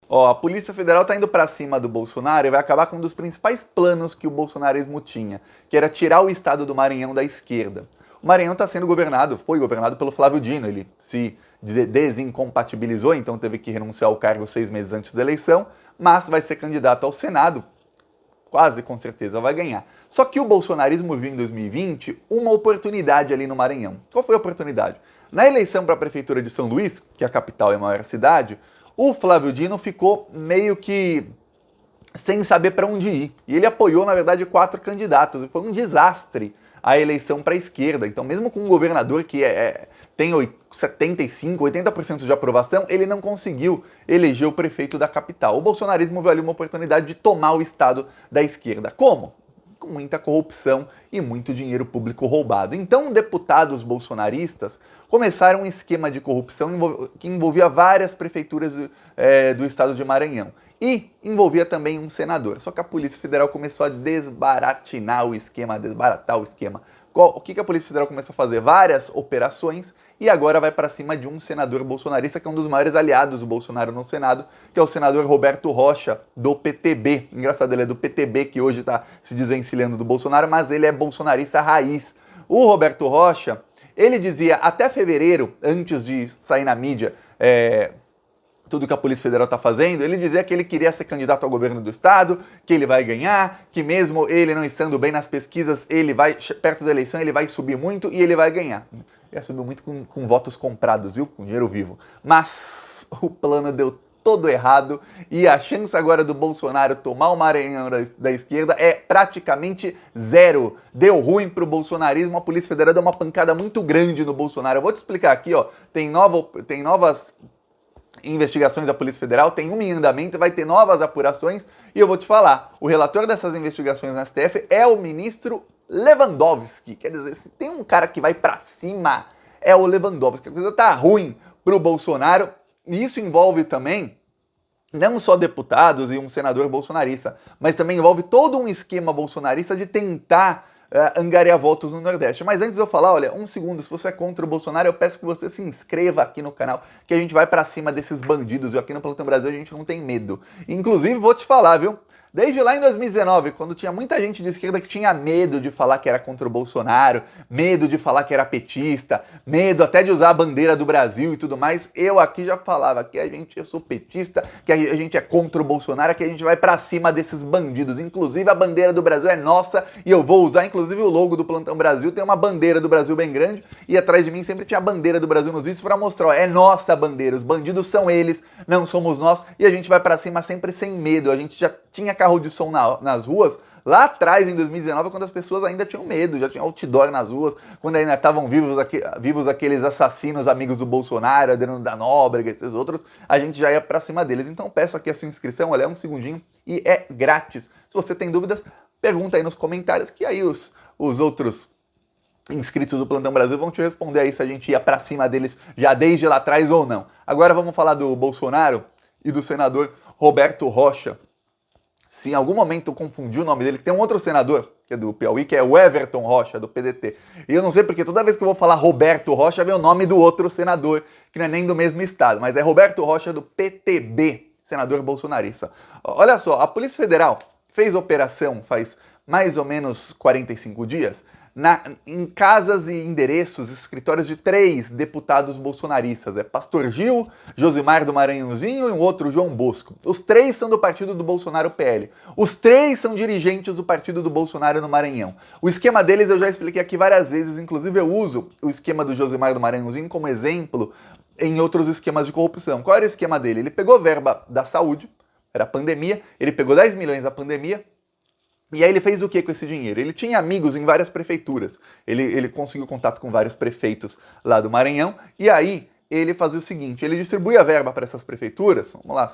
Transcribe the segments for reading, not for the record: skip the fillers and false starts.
Ó, a Polícia Federal tá indo para cima do Bolsonaro e vai acabar com um dos principais planos que o bolsonarismo tinha, que era tirar o estado do Maranhão da esquerda. O Maranhão está sendo governado, foi governado pelo Flávio Dino, ele se desincompatibilizou, então teve que renunciar ao cargo 6 meses antes da eleição, mas vai ser candidato ao Senado, quase com certeza vai ganhar. Só que o bolsonarismo viu em 2020 uma oportunidade ali no Maranhão. Qual foi a oportunidade? Na eleição para a prefeitura de São Luís, que é a capital e a maior cidade, o Flávio Dino ficou meio que sem saber para onde ir. E ele apoiou, na verdade, 4 candidatos. E foi um desastre a eleição para a esquerda. Então, mesmo com um governador que tem 75%, 80% de aprovação, ele não conseguiu eleger o prefeito da capital. O bolsonarismo viu ali uma oportunidade de tomar o estado da esquerda. Como? Com muita corrupção e muito dinheiro público roubado. Então, deputados bolsonaristas começaram um esquema de corrupção que envolvia várias prefeituras do estado de Maranhão. E envolvia também um senador. Só que a Polícia Federal começou a desbaratar o esquema. O que a Polícia Federal começou a fazer? Várias operações e agora vai para cima de um senador bolsonarista que é um dos maiores aliados do Bolsonaro no Senado, que é o senador Roberto Rocha, do PTB. Engraçado, ele é do PTB, que hoje está se desencilhando do Bolsonaro, mas ele é bolsonarista raiz. O Roberto Rocha, ele dizia até fevereiro, antes de sair na mídia, tudo que a Polícia Federal está fazendo, ele dizia que ele queria ser candidato ao governo do estado, que ele vai ganhar, que mesmo ele não estando bem nas pesquisas, ele vai, perto da eleição, ele vai subir muito e ele vai ganhar. Ele subiu muito com votos comprados, viu? Com dinheiro vivo. Mas o plano deu todo errado e a chance agora do Bolsonaro tomar o Maranhão da esquerda é praticamente zero. Deu ruim pro bolsonarismo, a Polícia Federal deu uma pancada muito grande no Bolsonaro. Eu vou te explicar aqui, ó, tem novas investigações da Polícia Federal, tem uma em andamento, vai ter novas apurações e eu vou te falar, o relator dessas investigações na STF é o ministro Lewandowski. Quer dizer, se tem um cara que vai pra cima, é o Lewandowski. A coisa tá ruim pro Bolsonaro e isso envolve também não só deputados e um senador bolsonarista, mas também envolve todo um esquema bolsonarista de tentar angariar votos no Nordeste. Mas antes de eu falar, olha, um segundo, se você é contra o Bolsonaro, eu peço que você se inscreva aqui no canal, que a gente vai pra cima desses bandidos, e aqui no Plantão Brasil a gente não tem medo. Inclusive, vou te falar, viu? Desde lá em 2019, quando tinha muita gente de esquerda que tinha medo de falar que era contra o Bolsonaro, medo de falar que era petista, medo até de usar a bandeira do Brasil e tudo mais, eu aqui já falava que eu sou petista, que a gente é contra o Bolsonaro, que a gente vai pra cima desses bandidos. Inclusive a bandeira do Brasil é nossa e eu vou usar, inclusive o logo do Plantão Brasil tem uma bandeira do Brasil bem grande e atrás de mim sempre tinha a bandeira do Brasil nos vídeos para mostrar, ó, é nossa bandeira, os bandidos são eles, não somos nós, e a gente vai pra cima sempre sem medo. A gente já tinha carro de som nas ruas lá atrás, em 2019, quando as pessoas ainda tinham medo, já tinha outdoor nas ruas, quando ainda estavam vivos aqueles assassinos amigos do Bolsonaro, Adriano da Nóbrega, esses outros, a gente já ia pra cima deles. Então peço aqui a sua inscrição, olha, é um segundinho e é grátis. Se você tem dúvidas, pergunta aí nos comentários, que aí os outros inscritos do Plantão Brasil vão te responder aí se a gente ia pra cima deles já desde lá atrás ou não. Agora vamos falar do Bolsonaro e do senador Roberto Rocha. Se em algum momento eu confundi o nome dele, que tem um outro senador, que é do Piauí, que é o Everton Rocha, do PDT. E eu não sei porque toda vez que eu vou falar Roberto Rocha, vem o nome do outro senador, que não é nem do mesmo estado, mas é Roberto Rocha, do PTB, senador bolsonarista. Olha só, a Polícia Federal fez operação faz mais ou menos 45 dias, em casas e endereços, escritórios de 3 deputados bolsonaristas. É Pastor Gil, Josimar do Maranhãozinho e um outro, João Bosco. Os 3 são do partido do Bolsonaro PL. Os 3 são dirigentes do partido do Bolsonaro no Maranhão. O esquema deles eu já expliquei aqui várias vezes, inclusive eu uso o esquema do Josimar do Maranhãozinho como exemplo em outros esquemas de corrupção. Qual era o esquema dele? Ele pegou verba da saúde, era pandemia, ele pegou 10 milhões da pandemia. E aí ele fez o que com esse dinheiro? Ele tinha amigos em várias prefeituras. Ele conseguiu contato com vários prefeitos lá do Maranhão. E aí ele fazia o seguinte, ele distribuía a verba para essas prefeituras, vamos lá,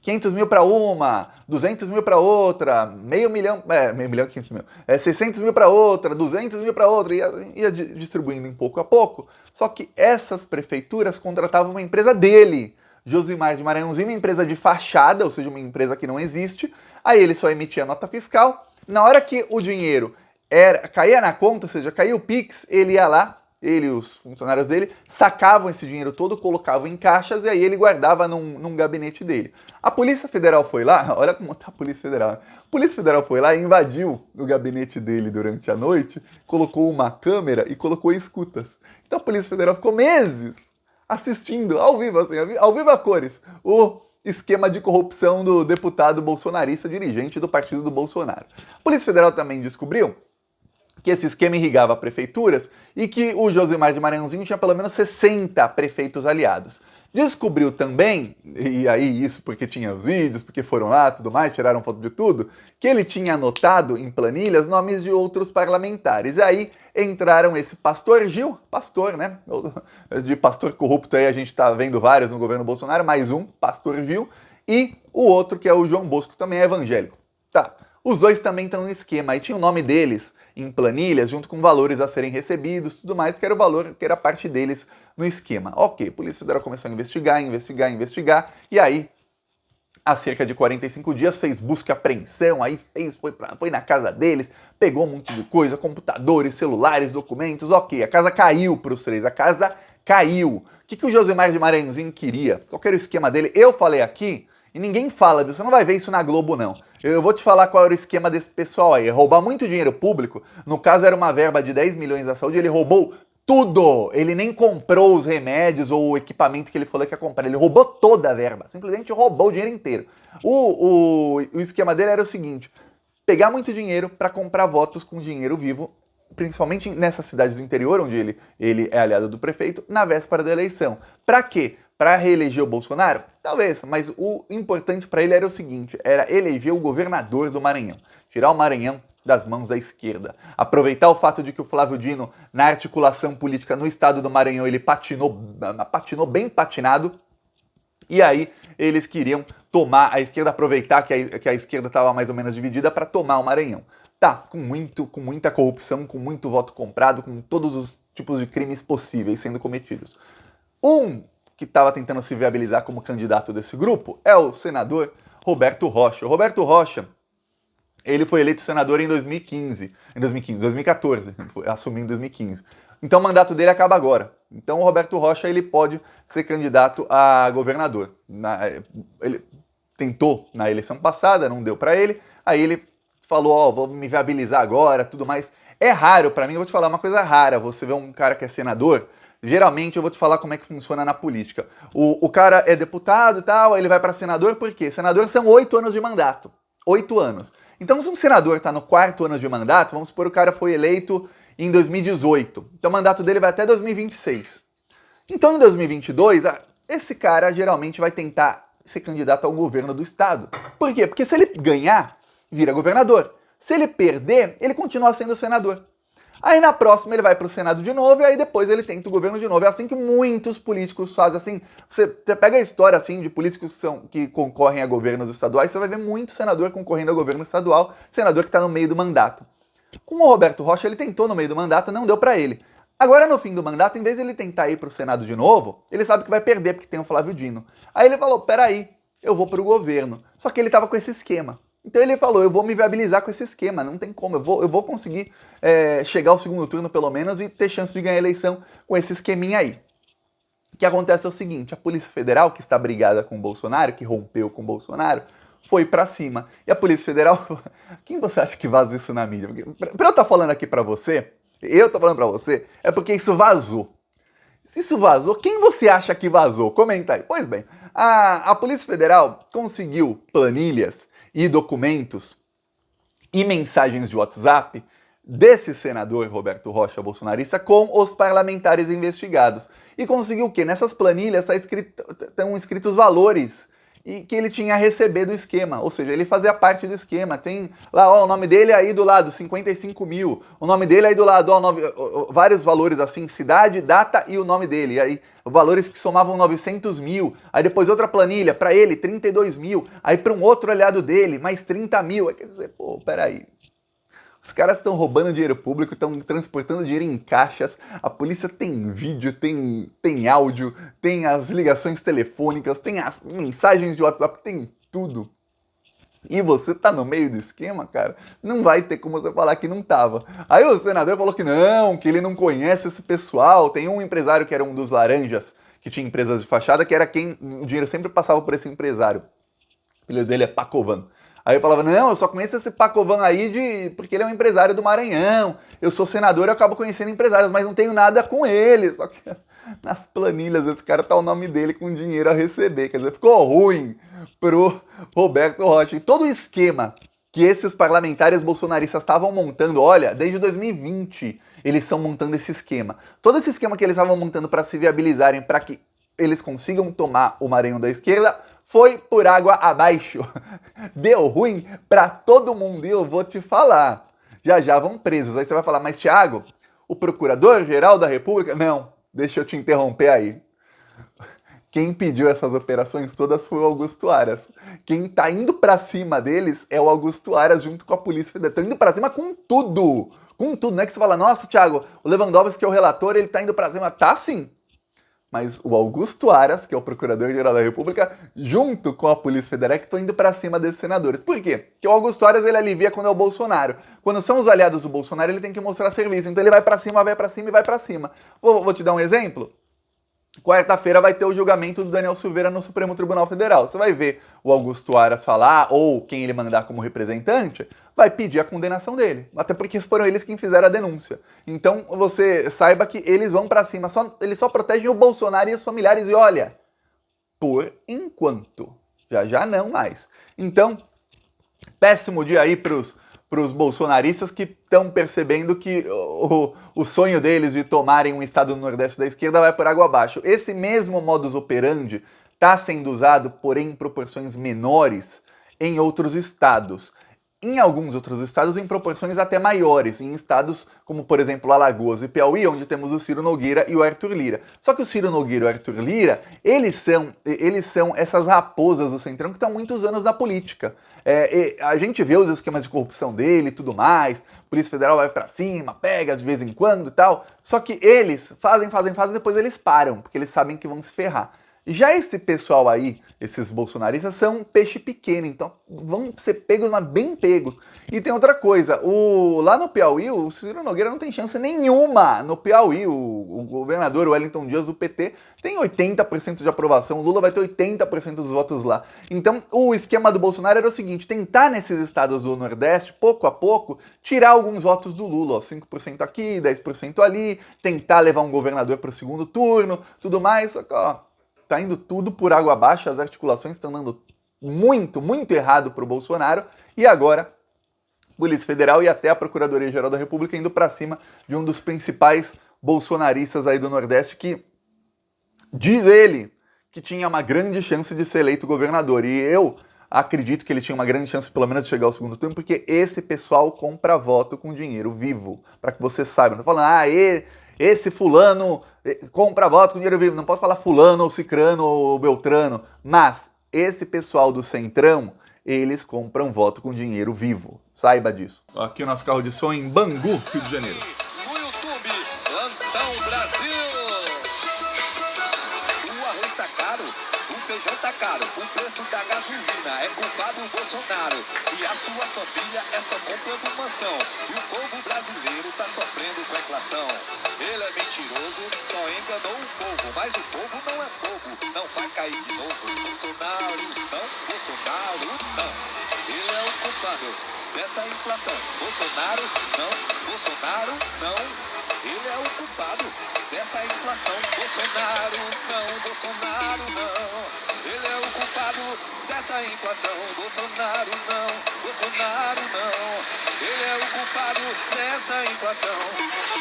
500 mil para uma, 200 mil para outra, meio milhão, 500 mil, 600 mil para outra, 200 mil para outra, ia distribuindo em pouco a pouco. Só que essas prefeituras contratavam uma empresa dele, Josimar de Maranhãozinho, uma empresa de fachada, ou seja, uma empresa que não existe. Aí ele só emitia nota fiscal. Na hora que o dinheiro caía na conta, ou seja, caía o Pix, ele ia lá ele e os funcionários dele sacavam esse dinheiro todo, colocavam em caixas e aí ele guardava num gabinete dele. A Polícia Federal foi lá, olha como tá a Polícia Federal. A Polícia Federal foi lá e invadiu o gabinete dele durante a noite, colocou uma câmera e colocou escutas. Então a Polícia Federal ficou meses assistindo ao vivo, assim, ao vivo a cores, o esquema de corrupção do deputado bolsonarista dirigente do partido do Bolsonaro. A Polícia Federal também descobriu que esse esquema irrigava prefeituras e que o Josimar de Maranhãozinho tinha pelo menos 60 prefeitos aliados. Descobriu também, e aí isso porque tinha os vídeos, porque foram lá, tudo mais, tiraram foto de tudo, que ele tinha anotado em planilhas nomes de outros parlamentares. E aí entraram esse pastor Gil, pastor, né? De pastor corrupto aí a gente tá vendo vários no governo Bolsonaro, mais um, pastor Gil, e o outro que é o João Bosco, também é evangélico. Tá, os dois também estão no esquema, aí tinha o nome deles em planilhas, junto com valores a serem recebidos, tudo mais, que era o valor, que era parte deles no esquema. Ok, a Polícia Federal começou a investigar, e aí, há cerca de 45 dias, fez busca e apreensão, aí foi na casa deles, pegou um monte de coisa, computadores, celulares, documentos, ok, a casa caiu para os três, a casa caiu. O que o Josimar de Maranhãozinho queria? Qual que era o esquema dele? Eu falei aqui, e ninguém fala, você não vai ver isso na Globo, não. Eu vou te falar qual era o esquema desse pessoal aí. Roubar muito dinheiro público, no caso era uma verba de 10 milhões da saúde, ele roubou tudo! Ele nem comprou os remédios ou o equipamento que ele falou que ia comprar, ele roubou toda a verba, simplesmente roubou o dinheiro inteiro. O esquema dele era o seguinte, pegar muito dinheiro para comprar votos com dinheiro vivo, principalmente nessas cidades do interior, onde ele é aliado do prefeito, na véspera da eleição. Para quê? Para reeleger o Bolsonaro? Talvez, mas o importante para ele era o seguinte, era eleger o governador do Maranhão, tirar o Maranhão das mãos da esquerda. Aproveitar o fato de que o Flávio Dino, na articulação política no estado do Maranhão, ele patinou bem patinado, e aí eles queriam tomar a esquerda, aproveitar que a esquerda estava mais ou menos dividida para tomar o Maranhão. Tá, com muita corrupção, com muito voto comprado, com todos os tipos de crimes possíveis sendo cometidos. Que estava tentando se viabilizar como candidato desse grupo é o senador Roberto Rocha. O Roberto Rocha, ele foi eleito senador em 2014, assumiu em 2015. Então o mandato dele acaba agora. Então o Roberto Rocha ele pode ser candidato a governador. Ele tentou na eleição passada, não deu para ele. Aí ele falou, vou me viabilizar agora, tudo mais. É raro para mim, eu vou te falar uma coisa rara. Você vê um cara que é senador. Geralmente eu vou te falar como é que funciona na política. O cara é deputado e tal, ele vai para senador, por quê? Senador são 8 anos de mandato. 8 anos. Então, se um senador está no 4º ano de mandato, vamos supor que o cara foi eleito em 2018. Então, o mandato dele vai até 2026. Então, em 2022, esse cara geralmente vai tentar ser candidato ao governo do estado. Por quê? Porque se ele ganhar, vira governador. Se ele perder, ele continua sendo senador. Aí na próxima ele vai para o Senado de novo e aí depois ele tenta o governo de novo. É assim que muitos políticos fazem. Assim, você pega a história assim de políticos que concorrem a governos estaduais, você vai ver muito senador concorrendo a governo estadual, senador que está no meio do mandato. Com o Roberto Rocha, ele tentou no meio do mandato, não deu para ele. Agora no fim do mandato, em vez de ele tentar ir para o Senado de novo, ele sabe que vai perder porque tem o Flávio Dino. Aí ele falou, peraí, eu vou para o governo. Só que ele estava com esse esquema. Então ele falou, eu vou me viabilizar com esse esquema, não tem como, eu vou conseguir chegar ao segundo turno pelo menos e ter chance de ganhar a eleição com esse esqueminha aí. O que acontece é o seguinte, a Polícia Federal, que está brigada com o Bolsonaro, que rompeu com o Bolsonaro, foi pra cima. E a Polícia Federal, quem você acha que vaza isso na mídia? Pra eu estar falando aqui pra você, é porque isso vazou. Se isso vazou, quem você acha que vazou? Comenta aí. Pois bem, a Polícia Federal conseguiu planilhas e documentos e mensagens de WhatsApp desse senador Roberto Rocha bolsonarista com os parlamentares investigados. E conseguiu o quê? Nessas planilhas estão escritos valores e que ele tinha a receber do esquema, ou seja, ele fazia parte do esquema. Tem lá, o nome dele aí do lado, 55 mil, o nome dele aí do lado, vários valores assim, cidade, data e o nome dele, e aí valores que somavam 900 mil, aí depois outra planilha, para ele 32 mil, aí para um outro aliado dele, mais 30 mil, aí quer dizer, pô, peraí. Os caras estão roubando dinheiro público, estão transportando dinheiro em caixas, a polícia tem vídeo, tem áudio, tem as ligações telefônicas, tem as mensagens de WhatsApp, tem tudo. e você tá no meio do esquema, cara, não vai ter como você falar que não tava. Aí o senador falou que não, que ele não conhece esse pessoal. Tem um empresário que era um dos laranjas, que tinha empresas de fachada, que era quem o dinheiro sempre passava por esse empresário. O filho dele é Pacovan. Aí eu falava, não, eu só conheço esse Pacovan aí porque ele é um empresário do Maranhão. Eu sou senador e acabo conhecendo empresários, mas não tenho nada com ele. Só que nas planilhas esse cara tá o nome dele com dinheiro a receber. Quer dizer, ficou ruim pro Roberto Rocha. E todo o esquema que esses parlamentares bolsonaristas estavam montando, olha, desde 2020 eles estão montando esse esquema. Todo esse esquema que eles estavam montando para se viabilizarem, para que eles consigam tomar o Maranhão da esquerda, foi por água abaixo. Deu ruim pra todo mundo e eu vou te falar. Já já vão presos. Aí você vai falar, mas Thiago, o Procurador-Geral da República... Não, deixa eu te interromper aí. Quem pediu essas operações todas foi o Augusto Aras. Quem tá indo pra cima deles é o Augusto Aras junto com a Polícia Federal. Estão indo pra cima com tudo. Com tudo. Não é que você fala, nossa, Thiago, o Lewandowski, que é o relator, ele tá indo pra cima. Tá sim. Mas o Augusto Aras, que é o Procurador-Geral da República, junto com a Polícia Federal, que estão indo para cima desses senadores. Por quê? Porque o Augusto Aras ele alivia quando é o Bolsonaro. Quando são os aliados do Bolsonaro, ele tem que mostrar serviço. Então ele vai para cima e vai para cima. Vou te dar um exemplo. Quarta-feira vai ter o julgamento do Daniel Silveira no Supremo Tribunal Federal. Você vai ver o Augusto Aras falar, ou quem ele mandar como representante, vai pedir a condenação dele. Até porque foram eles quem fizeram a denúncia. Então você saiba que eles vão pra cima. Eles só protegem o Bolsonaro e os familiares. E olha, por enquanto. Já já não mais. Então, péssimo dia aí pros bolsonaristas que estão percebendo que o sonho deles de tomarem um estado no Nordeste da esquerda vai por água abaixo. Esse mesmo modus operandi está sendo usado, porém em proporções menores, em outros estados. Em alguns outros estados, em proporções até maiores, em estados como, por exemplo, Alagoas e Piauí, onde temos o Ciro Nogueira e o Arthur Lira. Só que o Ciro Nogueira e o Arthur Lira, eles são essas raposas do Centrão que estão há muitos anos na política. A gente vê os esquemas de corrupção dele e tudo mais, a Polícia Federal vai pra cima, pega de vez em quando e tal, só que eles fazem, depois eles param, porque eles sabem que vão se ferrar. Já esse pessoal aí, esses bolsonaristas, são peixe pequeno, então vão ser pegos, mas bem pegos. E tem outra coisa, lá no Piauí, o Ciro Nogueira não tem chance nenhuma no Piauí. O governador Wellington Dias, do PT, tem 80% de aprovação, o Lula vai ter 80% dos votos lá. Então o esquema do Bolsonaro era o seguinte, tentar nesses estados do Nordeste, pouco a pouco, tirar alguns votos do Lula, ó, 5% aqui, 10% ali, tentar levar um governador para o segundo turno, tudo mais, só que ó, tá indo tudo por água abaixo, as articulações estão dando muito, muito errado para o Bolsonaro, e agora Polícia Federal e até a Procuradoria-Geral da República indo para cima de um dos principais bolsonaristas aí do Nordeste, que diz ele que tinha uma grande chance de ser eleito governador, e eu acredito que ele tinha uma grande chance pelo menos de chegar ao segundo turno, porque esse pessoal compra voto com dinheiro vivo, para que você saiba. Não tô falando, esse fulano compra voto com dinheiro vivo. Não posso falar fulano, ou cicrano, ou beltrano. Mas esse pessoal do Centrão, eles compram voto com dinheiro vivo. Saiba disso. Aqui o nosso carro de som em Bangu, Rio de Janeiro. No YouTube, Santão Brasil. O arroz tá caro, o feijão tá caro, o preço da gasolina é culpado o Bolsonaro. E a sua família é só comprando mansão. E o povo brasileiro tá sofrendo com a inflação. Ele é mentiroso, só enganou o povo. Mas o povo não é bobo, não vai cair de novo. Bolsonaro não. Ele é o culpado dessa inflação. Bolsonaro não. Ele é o culpado dessa inflação. Bolsonaro não. Ele é o culpado dessa inflação. Bolsonaro não. Ele é o culpado dessa inflação.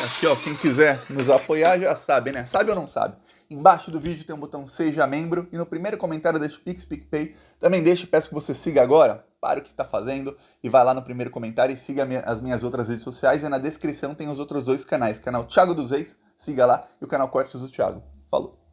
Aqui, ó, quem quiser nos apoiar já sabe, né? Sabe ou não sabe? Embaixo do vídeo tem um botão Seja Membro e no primeiro comentário deixa o Pix, PicPay. Também peço que você siga agora, para o que está fazendo e vai lá no primeiro comentário e siga as minhas outras redes sociais. E na descrição tem os outros dois canais, canal Thiago dos Reis, siga lá, e o canal Cortes do Thiago. Falou!